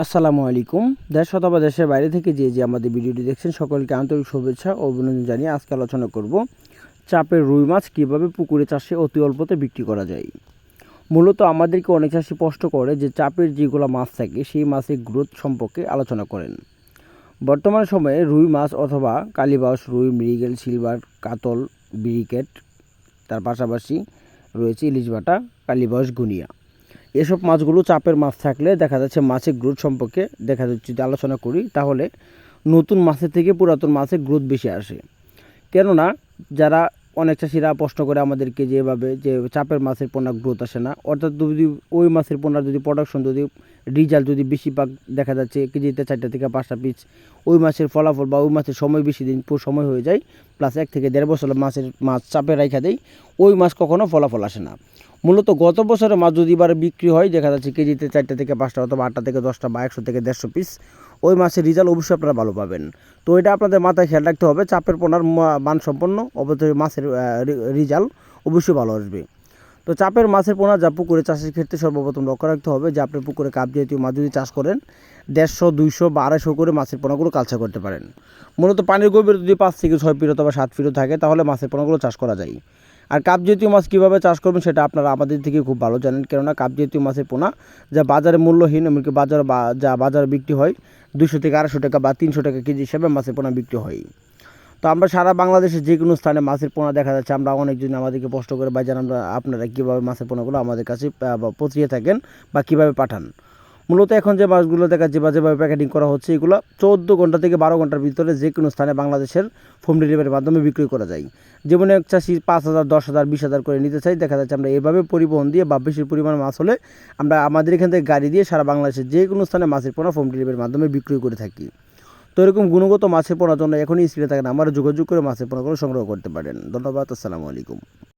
আসসালামু আলাইকুম। দেশ অথবা দেশের বাইরে থেকে যে আমাদের ভিডিওটি দেখছেন সকলকে আন্তরিক শুভেচ্ছা ও অভিনন্দন জানিয়ে আজকে আলোচনা করব চাপের রুই মাছ কীভাবে পুকুরে চাষে অতি অল্পতে বিক্রি করা যায়। মূলত আমাদেরকে অনেক চাষি প্রশ্ন করে যে চাপের যেগুলো মাছ থাকে সেই মাছের গ্রোথ সম্পর্কে আলোচনা করেন। বর্তমান সময়ে রুই মাছ অথবা কালীবাউস, রুই, মৃগেল, সিলভার, কাতল, ব্রিকেট, তার পাশাপাশি রয়েছে ইলিশ বাটা, কালীবাউস, গুনিয়া। এসব মাছগুলো চাপের মাছ থাকলে দেখা যাচ্ছে মাছের গ্রোথ সম্পর্কে যদি আলোচনা করি তাহলে নতুন মাছের থেকে পুরাতন মাছের গ্রোথ বেশি আসে। কেননা যারা অনেক চাষিরা প্রশ্ন করে আমাদেরকে যেভাবে যে চাপের মাছের পোনা গ্রোথ আসে না, অর্থাৎ যদি ওই মাছের পোনার যদি প্রোডাকশন যদি রেজাল্ট যদি বেশিরভাগ দেখা যাচ্ছে কেজিতে 4টা থেকে 5টা পিস, ওই মাছের ফলাফল বা ওই মাছের সময় বেশি দিন সময় হয়ে যায়, প্লাস 1 থেকে 1.5 বছর মাছ চাপে রাখা দেয়, ওই মাছ কখনো ফলাফল আসে না। মূলত গত বছরের মাছ যদি এবার বিক্রি হয় দেখা যাচ্ছে কেজিতে 4টা থেকে 5টা অথবা 8টা থেকে 10টা বা 100 থেকে 150 পিস, ওই মাছের রেজাল্ট অবশ্যই আপনারা ভালো পাবেন। তো এটা আপনাদের মাথায় খেয়াল রাখতে হবে, চাপের পোনার মানসম্পন্ন অবশ্যই মাছের রেজাল্ট অবশ্যই ভালো আসবে। তো চাপের মাছের পোনা যা পুকুরে চাষের ক্ষেত্রে সর্বপ্রথম লক্ষ্য রাখতে হবে যে আপনি পুকুরে কাপ জাতীয় মাছ যদি চাষ করেন 150, 200 বা 250 করে মাছের পোনাগুলো কালচার করতে পারেন। মূলত পানির গভীরতা যদি 5 থেকে 6 ফিট অথবা 7 ফিটও থাকে তাহলে মাছের পোনাগুলো চাষ করা যায়। আর কাপ জাতীয় মাছ কীভাবে চাষ করবেন সেটা আপনারা আমাদের থেকে খুব ভালো জানেন, কেননা কাপ জাতীয় মাছের পোনা যা বাজারে মূল্যহীন, এমনকি বাজারে বিক্রি হয় 200 থেকে 250 টাকা বা 300 টাকা কেজি হিসেবে মাছের পোনা বিক্রি হয়। তো আমরা সারা বাংলাদেশের যে কোনো স্থানে মাছের পোনা দেখা যাচ্ছে, আমরা অনেকজন আমাদেরকে প্রশ্ন করে ভাইজান আপনারা কীভাবে মাছের পোনাগুলো আমাদের কাছে পৌঁছিয়ে থাকেন বা কীভাবে পাঠান। মূলত এখন যে মাছগুলো দেখা যেভাবে প্যাকেটিং করা হচ্ছে এগুলো 14 ঘন্টা থেকে 12 ঘন্টার ভিতরে যে কোনো স্থানে বাংলাদেশের হোম ডেলিভারির মাধ্যমে বিক্রি করা যায়। যেমন এক চাষি 5,000, 10,000, 20,000 করে নিতে চাই, দেখা যাচ্ছে আমরা এভাবে পরিবহন দিয়ে বা বেশি পরিমাণ মাছ হলে আমরা আমাদের এখান থেকে গাড়ি দিয়ে সারা বাংলাদেশের যে কোনো স্থানে মাছের পোনা হোম ডেলিভারির মাধ্যমে বিক্রি করে থাকি। তো এরকম গুণগত মাছের পোনার জন্য এখনই স্ক্রিনে থাকেন, আমরা যোগাযোগ করে মাছের পোনাগুলো সংগ্রহ করতে পারেন। ধন্যবাদ। আসসালামু আলাইকুম।